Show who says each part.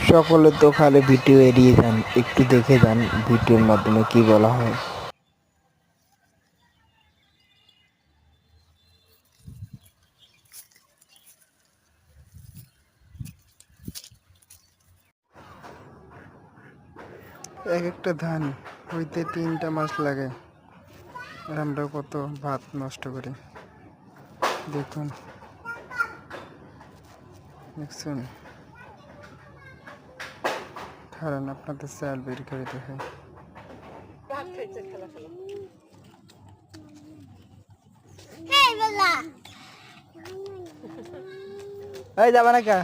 Speaker 1: সকলে তো খালি ভিডিও এড়িয়ে যান, একটু দেখে যান ভিডিওর মাধ্যমে কি বলা হয়। এক একটা ধান হইতে 3টা মাস লাগে, আর আমরা কত ভাত নষ্ট করি দেখুন। দেখছেন, কারণ আপনাদের চাল বের করে দেখায়। এই যাবা না কা